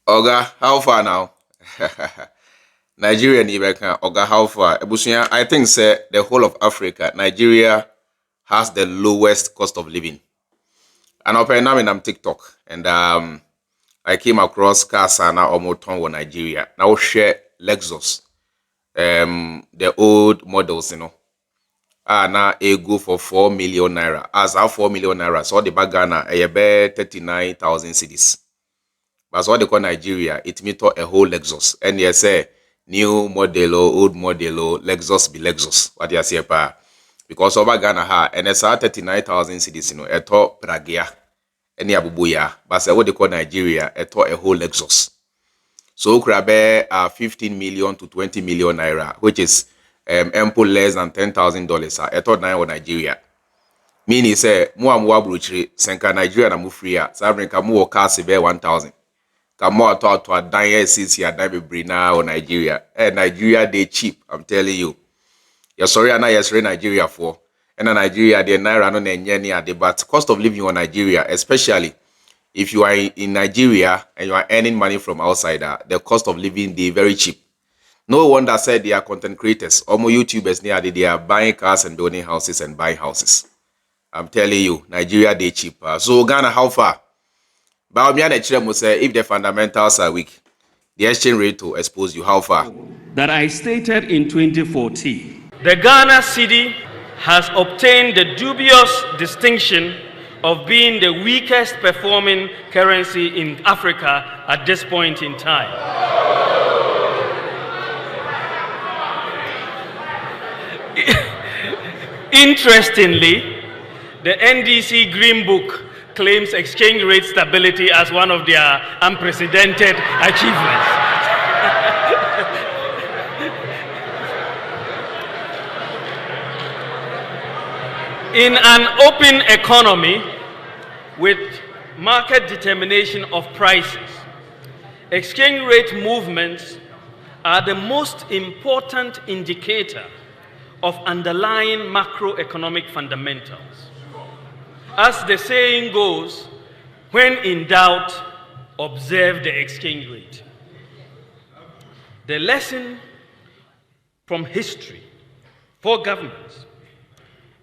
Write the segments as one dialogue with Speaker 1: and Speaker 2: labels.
Speaker 1: Oga, how far now? Nigeria ni beka. Oga, how far? Ebusunya, I think say the whole of Africa, Nigeria has the lowest cost of living. And now I'm TikTok, and I came across Kasana Omoton wa Nigeria. Now share Lexus, the old models, now a go for 4 million naira. As our 4 million naira, so the bagana a be 39,000 cities. But what they call Nigeria, it means a whole Lexus. And you say new model or old model or Lexus be Lexus. What you say pa? Because over Ghana ha and it's 39,000 cities, eto Pragia, any abubuya. But say what they call Nigeria, eto a whole Lexus. So krabe 15 million to 20 million naira, which is ample less than $10,000. Eto na Nigeria. Meaning say mu amwa bruchiri senka Nigeria na mu free a. Sabrin ka mu cars be 1,000. More to a dine since you are dying now or Nigeria. Nigeria they cheap, I'm telling you. You're sorry, I'm not yesterday Nigeria for. And Nigeria they naira no nyeni but cost of living in Nigeria, especially if you are in Nigeria and you are earning money from outside, the cost of living they very cheap. No wonder said they are content creators, or more YouTubers near they are buying cars and building houses and buying houses. I'm telling you, Nigeria they cheap. So Ghana, how far? Bawumia will say if the fundamentals are weak, the exchange rate will expose you how far.
Speaker 2: That I stated in 2014.
Speaker 3: The Ghana cedi has obtained the dubious distinction of being the weakest performing currency in Africa at this point in time. Interestingly, the NDC Green Book claims exchange rate stability as one of their unprecedented achievements. In an open economy with market determination of prices, exchange rate movements are the most important indicator of underlying macroeconomic fundamentals. As the saying goes, when in doubt, observe the exchange rate. The lesson from history for governments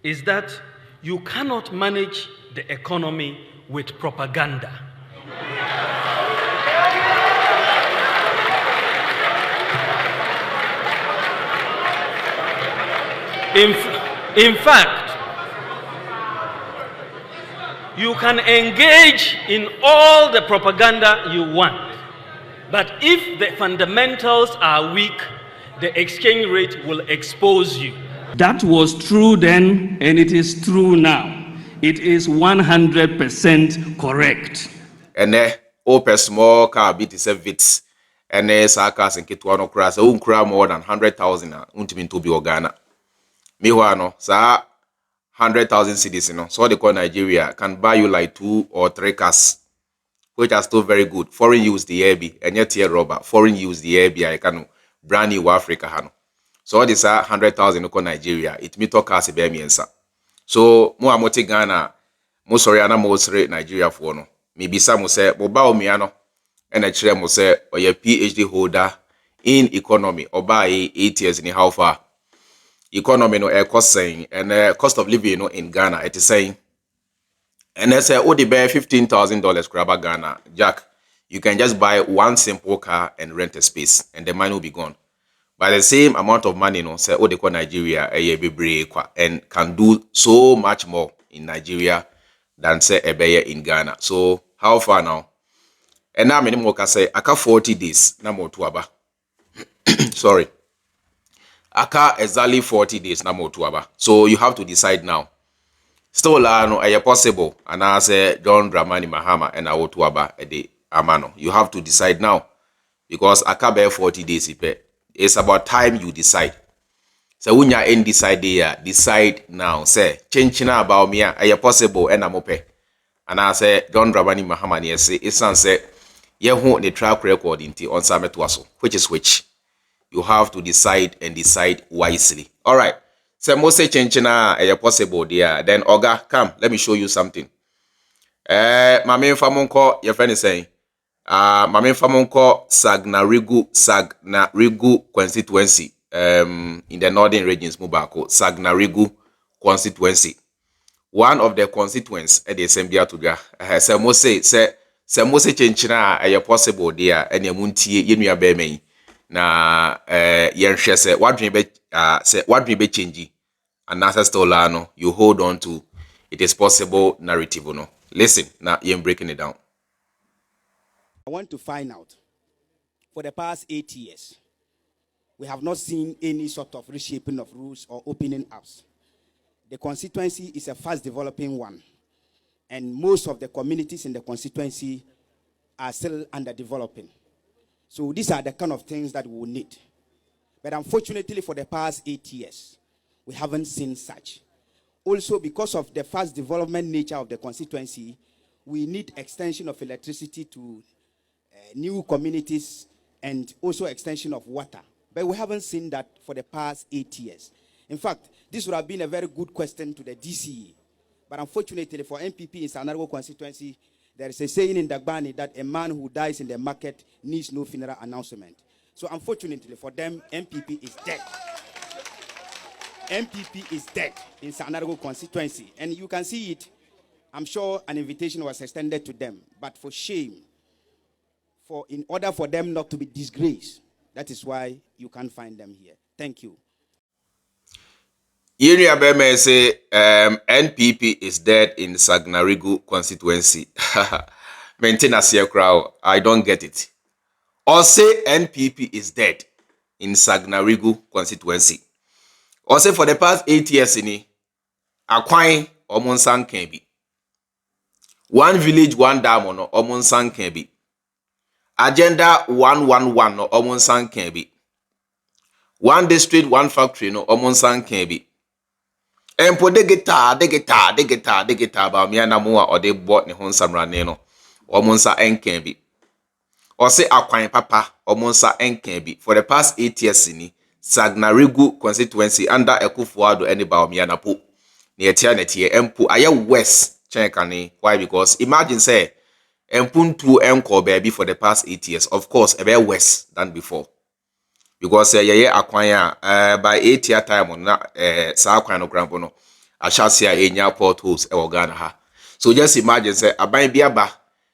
Speaker 3: is that you cannot manage the economy with propaganda. In fact, you can engage in all the propaganda you want, but if the fundamentals are weak, the exchange rate will expose you.
Speaker 2: That was true then, and it is true now. It is 100% correct.
Speaker 1: And open small car bit is a vits. And sakas and kitwano crass, unkra more than 100,000 untimin to be Ghana. Miwano, sa 100,000 cities, so they call Nigeria can buy you like 2 or 3 cars, which are still very good. Foreign use the AB, and yet here rubber. Foreign use the AB, I can brand new Africa. So this 100,000 call Nigeria. It me talk as a bemiensa. So mo amoti Ghana, mo sorry ana mo sre Nigeria for no. Me bisa mo say mo Bawumia no, and a mo say or your PhD holder in economy or by 8 years in how far. Economy no cost saying and cost of living in Ghana it is saying and they say the bear $15,000 grab Ghana Jack, you can just buy one simple car and rent a space and the money will be gone. By the same amount of money say they call Nigeria and can do so much more in Nigeria than say a bear in Ghana. So how far now? And now many more can say aka 40 days na mo tuaba. Sorry. Aka exactly 40 days na mo tuaba. So you have to decide now. Still no possible and I say John Dramani Mahama and I tuaba the amano. You have to decide now because aka bear 40 days ipe. It's about time you decide. So when you ain't decide there, decide now. Say change na about me possible and I'm open. And I say John Dramani Mahama yes it's say ye who the track record into on summit waso, which you have to decide and decide wisely. All right. So most say change na possible there. Then Oga, come, let me show you something. My main family call your friend is saying Mame Famonko Sagnarigu constituency in the northern regions Mubako, Sagnarigu constituency. One of the constituents at the Assembly to ga se mo se chenchina a possible there and yamuntie yenua be me na yenhwe se what be change and ancestor no you hold on to it is possible narrative no. Listen, now you're breaking it down.
Speaker 4: I want to find out, for the past 8 years, we have not seen any sort of reshaping of rules or opening ups. The constituency is a fast developing one, and most of the communities in the constituency are still underdeveloping. So these are the kind of things that we will need. But unfortunately, for the past 8 years, we haven't seen such. Also, because of the fast development nature of the constituency, we need extension of electricity to new communities and also extension of water. But we haven't seen that for the past 8 years. In fact, this would have been a very good question to the DCE. But unfortunately for NPP in Sagnarigu constituency, there is a saying in Dagbani that a man who dies in the market needs no funeral announcement. So unfortunately for them, NPP is dead. NPP is dead in Sagnarigu constituency. And you can see it. I'm sure an invitation was extended to them. But for shame, in order for them not to be disgraced, that is why you can't find them here. Thank you.
Speaker 1: Yeni Abeme say NPP is dead in Sagnarigu constituency. Maintenance here crowd. I don't get it. Or say NPP is dead in Sagnarigu constituency. Or say for the past 8 years in Akwan Omonsan Kembi. One village, one dam no Omonsan Kembi. Agenda 111 no Omonsan Kembi. One district, one factory no Omonsan Kembi. Empo de guitar Bawumia na mua or de bought ni honsam raneno Omonsa Nkembi. Or say Akwan Papa Omonsa Nkembi. For the past 8 years in Sagnarigu constituency under Akufo Addo any Bawumia na po. Ni etia empo aye west chenkani. Why? Because imagine say Empuntu enko baby for the past 8 years. Of course, a bit worse than before. Because ye Akwanya by 8 year time on sa Akwano Grambono. I shall see a portholes e Ghana ha. So just imagine say aban biaba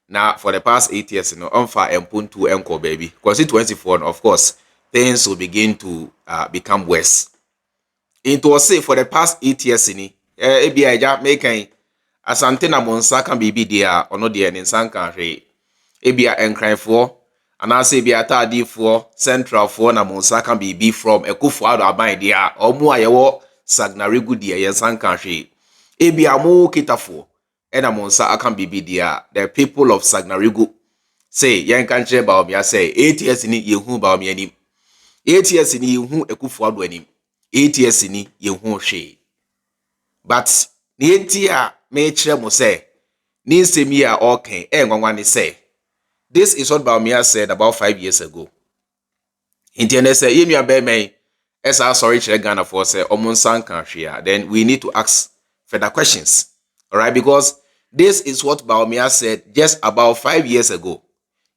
Speaker 1: na for the past 8 years no unfa Empuntu enko baby. Constituency 24, of course, things will begin to become worse. Into say for the past 8 years in ebia making asante na monsa kan bibi dia ono dia ne nsan kan hwe ebia enkranfo anase ebia taadifo centralfo na monsa kan bibi from Akufo Addo aban dia omu ayewo Sagnarigu dia ye nsan kan hwe ebia mo kitafo ena monsa akan bibi dia the people of Sagnarigu say yen kan kire Bawumia say 8 years ni yehu Bawumia ni 8 years ni yehu Akufo Addo ani 8 years ni yehu hwe but ni entia me chere mo say ni nsemi a okay nwanwani say this is what Bawumia said about 5 years ago. Intene say yenu abeme esa sorry chere Ghana for say omonsan kan hwea. Then we need to ask further questions. All right, because this is what Bawumia said just about 5 years ago.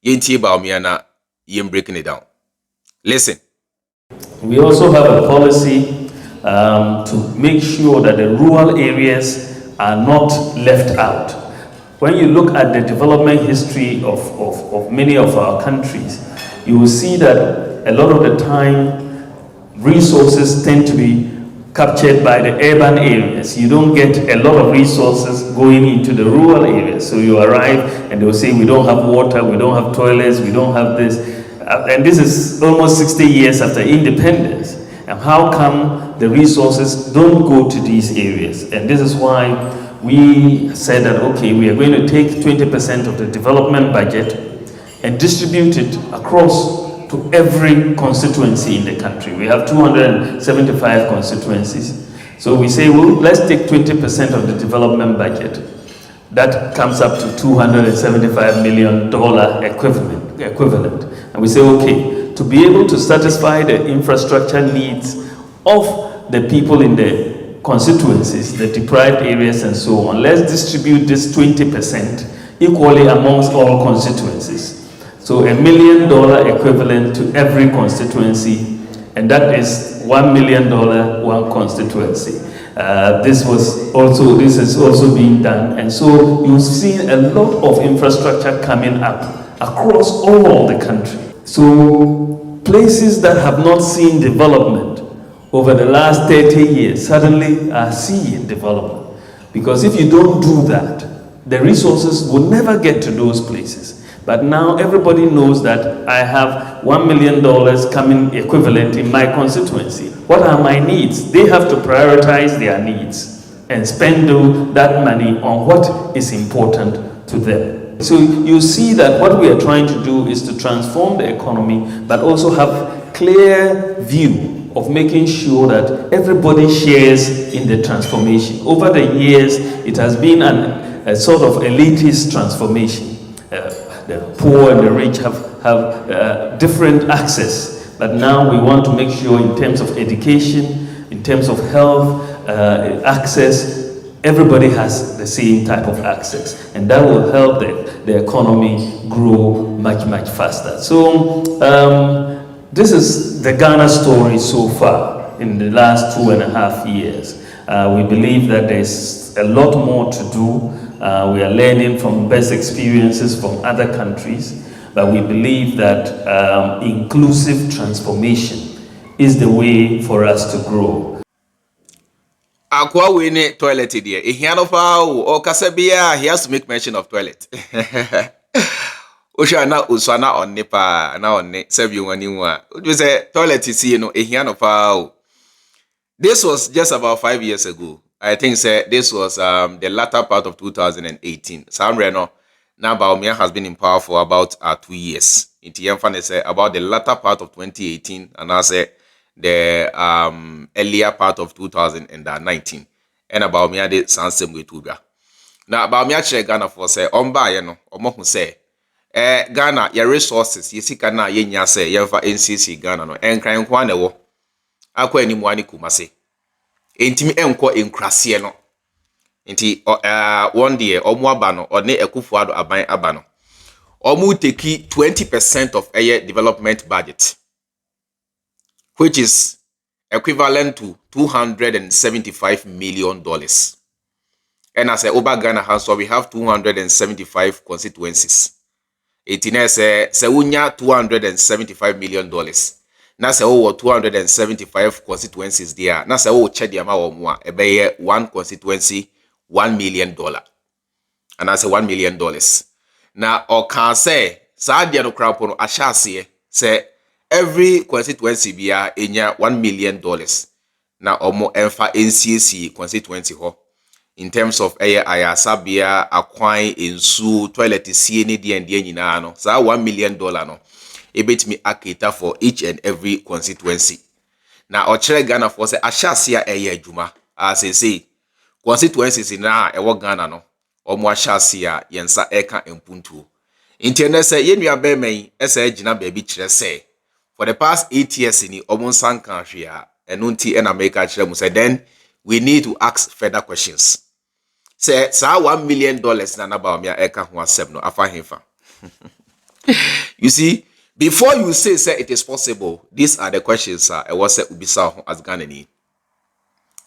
Speaker 1: Yenti Bawumia na yem breaking it down. Listen.
Speaker 2: We also have a policy to make sure that the rural areas are not left out. When you look at the development history of many of our countries, you will see that a lot of the time resources tend to be captured by the urban areas. You don't get a lot of resources going into the rural areas. So you arrive and they will say, we don't have water, we don't have toilets, we don't have this. And this is almost 60 years after independence. And how come the resources don't go to these areas? And this is why we said that, okay, we are going to take 20% of the development budget and distribute it across to every constituency in the country. We have 275 constituencies. So we say, well, let's take 20% of the development budget. That comes up to $275 million equivalent. And we say, okay, to be able to satisfy the infrastructure needs of the people in the constituencies, the deprived areas and so on, let's distribute this 20% equally amongst all constituencies. So $1 million equivalent to every constituency, and that is $1 million one constituency. This is also being done, and so you've seen a lot of infrastructure coming up across all the country. So places that have not seen development over the last 30 years suddenly are seeing development. Because if you don't do that, the resources will never get to those places. But now everybody knows that I have $1 million coming equivalent in my constituency. What are my needs? They have to prioritize their needs and spend that money on what is important to them. So you see that what we are trying to do is to transform the economy, but also have clear view of making sure that everybody shares in the transformation. Over the years, it has been a sort of elitist transformation. The poor and the rich have different access, but now we want to make sure in terms of education, in terms of health, access, everybody has the same type of access, and that will help the economy grow much, much faster. So this is the Ghana story so far in the last 2.5 years. We believe that there's a lot more to do. We are learning from best experiences from other countries, but we believe that inclusive transformation is the way for us to grow.
Speaker 1: Akwa we ne toilet there. O kasabia, he has to make mention of toilet. Osha na usana on nepa na on ne sebi waniwa. We say toilet is no This was just about 5 years ago. I think this was the latter part of 2018. Sam Reno, now Bawumia has been in power for about 2 years. It say about the latter part of 2018, and I say the earlier part of 2019. And Bawumia did same way too. Now Bawumia check Ghana for say omba omo say Ghana your resources yesika na yenya say yemfa NCC Ghana no enkran kwa na wo akwa animu ani kumase. Entimi enko enkrase no nti one day omo aba no one Akufo aban aba no omo take 20% of a development budget, which is equivalent to $275 million. And as over Ghana has, so we have 275 constituencies. It is $275 million. Na se o 275 constituencies there. Na se o check ama o mo a one constituency $1 million. And I say $1 million. Na o can say sa dia no krapo no ahyase say every constituency bia enya $1 million. Na omo emfa NCC constituency ho in terms of ayasabia akwan ensu toilet sie ne die ndie nyina no sa $1 million no ebetimi akita for each and every constituency. Na ochere Ghana for say ahyase a adwuma as say constituencies na ewo Ghana no omo ahyase a yensa eka empuntuo intene say yenua bemen esa agina ba bi kire say for the past 8 years ni omo sanka hwe a eno nti en America kire mu say then we need to ask further questions. Say sa $1 million na Bawumia eka ho asem no afa hefa. You see, before you say it is possible, these are the questions I was say ubisa as Ghanaian.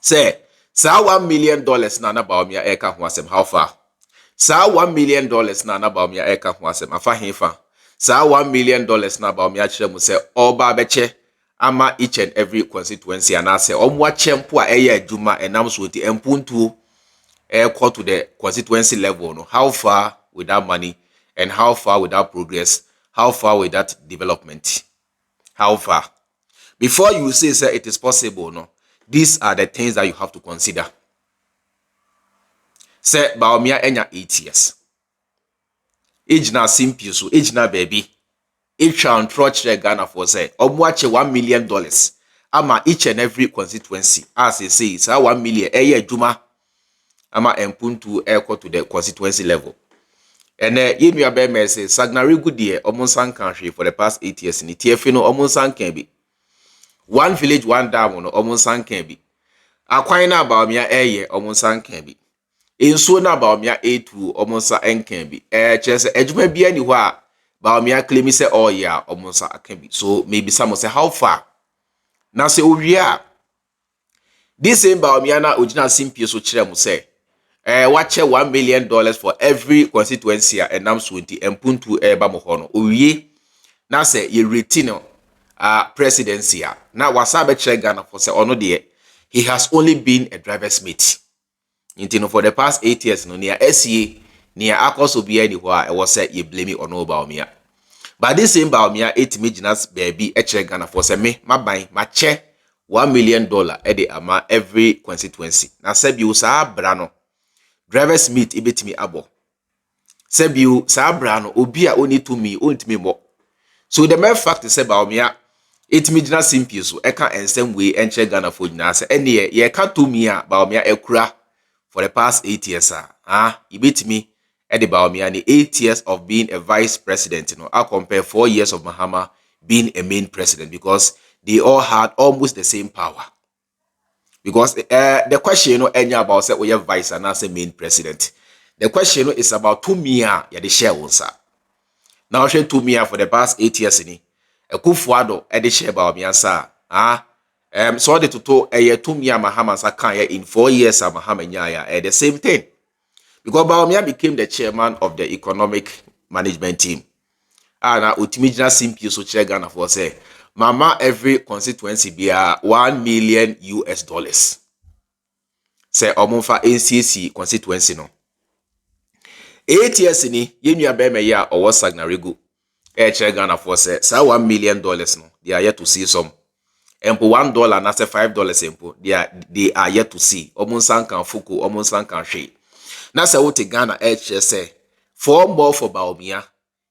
Speaker 1: Say sa $1 million na Bawumia eka ho asem how far? Sa $1 million na Bawumia eka ho asem afa hefa. Sa $1 million na Bawumia kire mu say oba beche ama each and every constituency and I say omwa chempo a adwuma enam so ti empuntu equal to the constituency level no, how far with that money and how far with that progress, how far with that development, how far before you say it is possible no, these are the things that you have to consider. Say Bawumia enya 8 years age na simple so age na baby each and trotch Ghana for say omwache $1 million ama each and every constituency as they say it's $1 million adwuma ama empuntu equal to the constituency level. And yenua be me say Sagnarigu de omonsan country for the past 8 years ni tiefe no omonsan kan bi one village one dam no omonsan kan bi akwan na Bawumia omonsan kan bi enso na Bawumia etu omonsa enkan bi kire say adwuma bia ni ho a Bawumia claim say oh yeah almost can be. So maybe someone say how far? Now say oh yeah. This same Bawumia na original simpie so chere mu say watch $1 million for every constituency and nam 20 and puntu eba mo hono. Owie na say ye retain presidency na wasa be chere Ghana for say ono de he has only been a driver's mate. For the past 8 years no near SCA near akoso bia anywhere was say you blame it on Bawumia. But this same Bawumia 8 million baby chere Ghana for say me my buy my che $1 million ede ama every constituency. Na say bi usa brano drivers meet ibetimi abo. Say bi sa brano obi a oni to me ontimi mo. So the main fact is say Bawumia 8 million simple so e can ensem we chere Ghana for nyina say ene ye ka to me a Bawumia ekura for the past 8 years ibetimi ede Bawumia ni 8 years of being a vice president, I compare 4 years of Mahama being a main president, because they all had almost the same power. Because the question about say we have vice and say main president. The question is about Tumia ya the share onsa. Now share Tumia for the past 8 years ni. Akufo ede share Bawumia sa so the toto Tumia Mahama sa kan in 4 years Mahama nyaya the same thing. Because Bawumia became the chairman of the economic management team. Na utimijina simple so chere Ghana for say mama every constituency be $1 million. Say omonfa NCC constituency no. 8 years ni yenua be me ya owo Sagnarigu chere Ghana for say $1 million no. They are yet to see some. Empo $1 na say $5 empo. They are yet to see. Omonsan kan fuku, omonsan kan hwe. Na say wote Ghana say 4 more for Bawumia.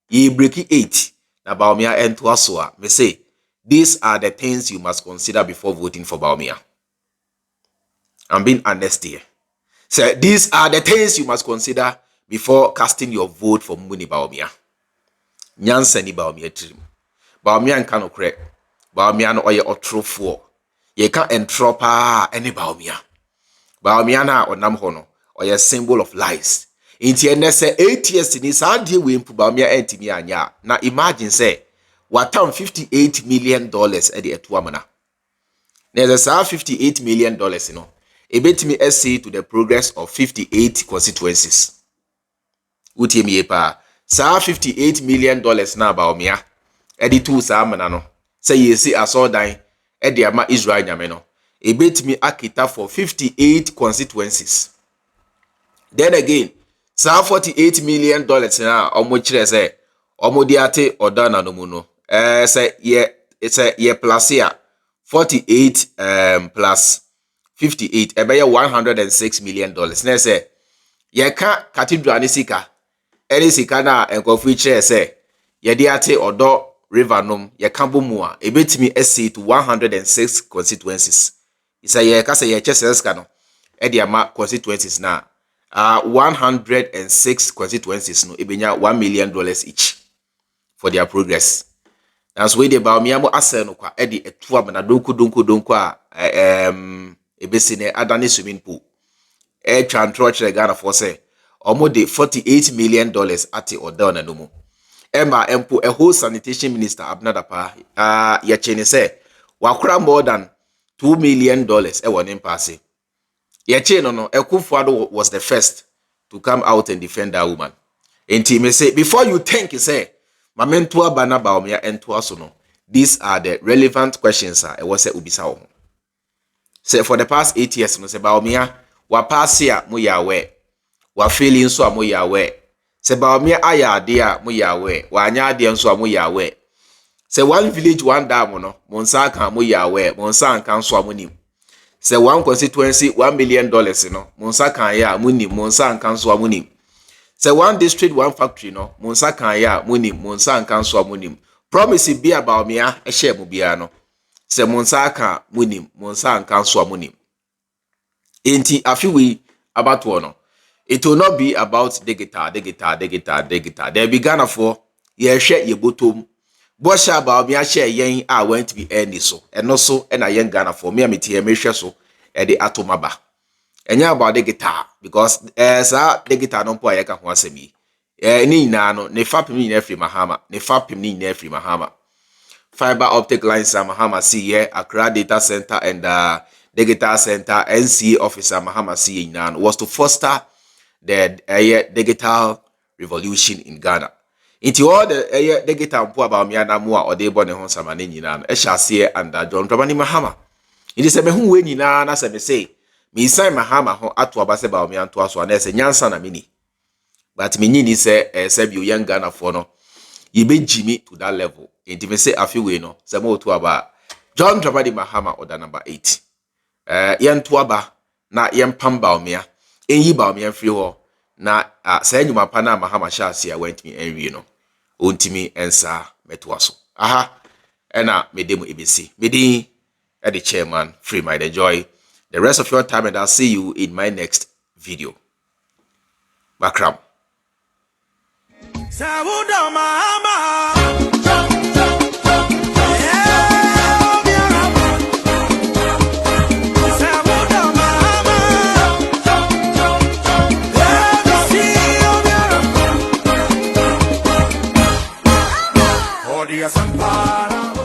Speaker 1: Ye break 8. Na Bawumia ento aso me say these are the things you must consider before voting for Bawumia. I'm being honest here. So these are the things you must consider before casting your vote for Muni Bawumia. Nyansa ni Bawumia trim. Bawumia nka no kre. Bawumia no oye otrofo. Ye ka entropa any Bawumia. Bawumia na onam hono oye symbol of lies. Inti ene se 8 years ni sa die we mpu Bawumia entimi anya. Na imagine say watam $58 million edi etu amana. There's a $58 million no. Ebetimi essay to the progress of 58 constituencies. Utimi epa sa $58 million na Bawumia edi tu sa amana no. Say yesi asodan edi ama Israel nyame no. Ebetimi akita for 58 constituencies. Then again, sa $48 million na omo kire say omo diate odana no mu no. Say it's a year plus here 48 plus 58 ebe $106 million. Na say ye ka cathedral ni sika na enkofu kire say ye diate odo river nom ye ka bomu a ebetimi essay to 106 constituencies. Isa ye ka say ye cheseska no e dia ma constituencies na 106 constituencies no ebenya $1 million each for their progress. That's why the Bawumia mo ase no kwa e de etu amana donko a ebesi ne adane swimming pool e twantro chere Ghana for say omo de $48 million ate odana no mu. Emma empo a whole sanitation minister Abnadapa ye chene say wakura more than $2 million e won passe. Ye chene no Akufo was the first to come out and defend that woman. Enti me say before you think you say Mamentua bana Bawumia entua so no. These are the relevant questions e was say ubisa ho. Say for the past 8 years no say Bawumia wa pass ya mo ya we. Wa feeling so mo ya we. Say Bawumia aya ade a mo ya we. Wa anya ade nso mo ya we. Say one village one dam no. Monsa kan mo ya we. Monsa kan so amonim. Say one constituency $1 million no. Monsa kan ya amonim. Monsa kan so amonim. Say one district, one factory, no. Monsa kan ya munim, monsa kan so munim. Promise be about me a share mubia no. Say monsa kan munim, monsa kan so munim. Enti afiwi about one. It will not be about the guitar. There be Ghana for ye share ye bottom. Bosha about me a share yen I went to be any so. And also and a young Ghana for me a metia me so at the atomaba. Enya about the guitar because as the guitar no po ayeka ho asemi Ni na no ne fapem ni na free Mahama, ne fapem ni na free Mahama. Fiber optic lines Mahama see here, Accra Data Center and Digital Center NCA officer Mahama see was to foster the digital revolution in Ghana. Into all the digital mpo Bawumia na mu a ode bo ne ho samane nyina no e hyase under John Dramani Mahama. It is a mehu we nyina na se me say me sign Mahama ho ato aba se Bawumia nto aso na ese nyansa na mini. But me nyini se bi young Ghana for no ye be Jimmy to that level. Into me say afi we no se mo to aba John Dramani Mahama order number 8. Yen to aba na yen pam Bawumia enyi Bawumia free ho na say nyuma pa na Mahama hyase a went me enwie no ontimi ensa metwaso aha ena medemu ebisi medi the chairman Freemind. Enjoy the rest of your time and I'll see you in my next video. Bakram.
Speaker 5: Sampara